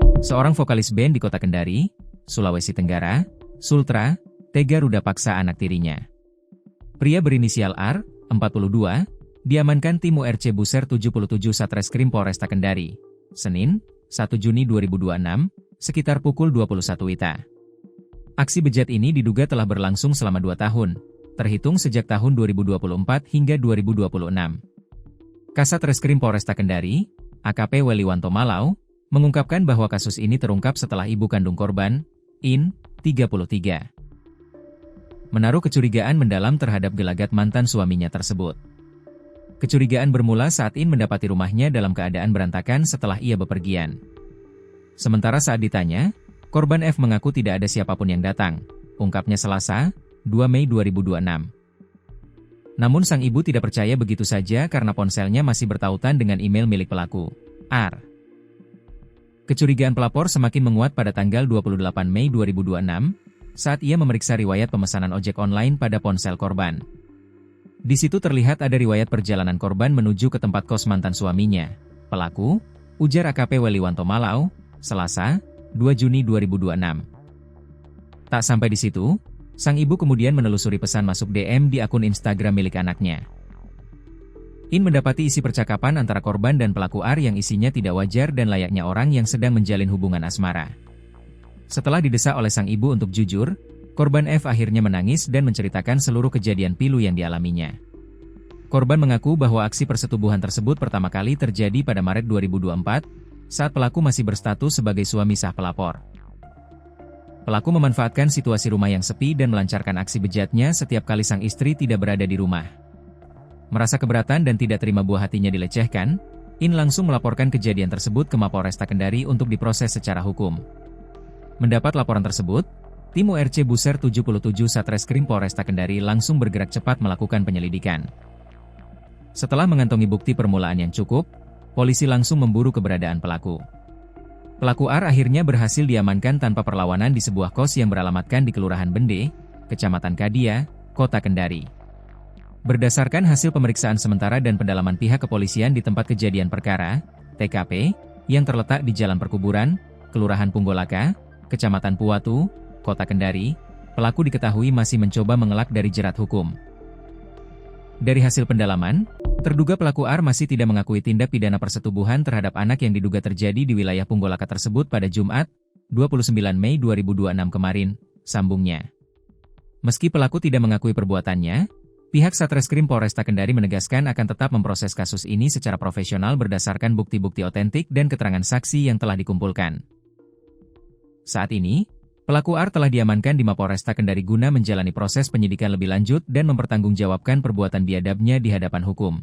Seorang vokalis band di kota Kendari, Sulawesi Tenggara, Sultra, tega ruda paksa anak tirinya. Pria berinisial R, 42, diamankan tim URC Buser 77 Satreskrim Polresta Kendari, Senin, 1 Juni 2026, sekitar pukul 21 WITA. Aksi bejat ini diduga telah berlangsung selama 2 tahun, terhitung sejak tahun 2024 hingga 2026. Kasat Reskrim Polresta Kendari, AKP Weliwanto Malau, mengungkapkan bahwa kasus ini terungkap setelah ibu kandung korban, In, 33, menaruh kecurigaan mendalam terhadap gelagat mantan suaminya tersebut. Kecurigaan bermula saat In mendapati rumahnya dalam keadaan berantakan setelah ia bepergian. Sementara saat ditanya, korban F mengaku tidak ada siapapun yang datang, ungkapnya Selasa, 2 Mei 2026. Namun sang ibu tidak percaya begitu saja karena ponselnya masih bertautan dengan email milik pelaku, R. Kecurigaan pelapor semakin menguat pada tanggal 28 Mei 2026, saat ia memeriksa riwayat pemesanan ojek online pada ponsel korban. Di situ terlihat ada riwayat perjalanan korban menuju ke tempat kos mantan suaminya, pelaku, ujar AKP Weliwanto Malau, Selasa, 2 Juni 2026. Tak sampai di situ, sang ibu kemudian menelusuri pesan masuk DM di akun Instagram milik anaknya. In mendapati isi percakapan antara korban dan pelaku R yang isinya tidak wajar dan layaknya orang yang sedang menjalin hubungan asmara. Setelah didesak oleh sang ibu untuk jujur, korban F akhirnya menangis dan menceritakan seluruh kejadian pilu yang dialaminya. Korban mengaku bahwa aksi persetubuhan tersebut pertama kali terjadi pada Maret 2024, saat pelaku masih berstatus sebagai suami sah pelapor. Pelaku memanfaatkan situasi rumah yang sepi dan melancarkan aksi bejatnya setiap kali sang istri tidak berada di rumah. Merasa keberatan dan tidak terima buah hatinya dilecehkan, In langsung melaporkan kejadian tersebut ke Mapolresta Kendari untuk diproses secara hukum. Mendapat laporan tersebut, tim URC Buser 77 Satreskrim Polresta Kendari langsung bergerak cepat melakukan penyelidikan. Setelah mengantongi bukti permulaan yang cukup, polisi langsung memburu keberadaan pelaku. Pelaku R akhirnya berhasil diamankan tanpa perlawanan di sebuah kos yang beralamatkan di Kelurahan Bende, Kecamatan Kadia, Kota Kendari. Berdasarkan hasil pemeriksaan sementara dan pendalaman pihak kepolisian di tempat kejadian perkara, TKP, yang terletak di Jalan Perkuburan, Kelurahan Punggolaka, Kecamatan Puwatu, Kota Kendari, pelaku diketahui masih mencoba mengelak dari jerat hukum. Dari hasil pendalaman, terduga pelaku R masih tidak mengakui tindak pidana persetubuhan terhadap anak yang diduga terjadi di wilayah Punggolaka tersebut pada Jumat, 29 Mei 2026 kemarin, sambungnya. Meski pelaku tidak mengakui perbuatannya, pihak Satreskrim Polresta Kendari menegaskan akan tetap memproses kasus ini secara profesional berdasarkan bukti-bukti otentik dan keterangan saksi yang telah dikumpulkan. Saat ini, pelaku R telah diamankan di Mapolresta Kendari guna menjalani proses penyidikan lebih lanjut dan mempertanggungjawabkan perbuatan biadabnya di hadapan hukum.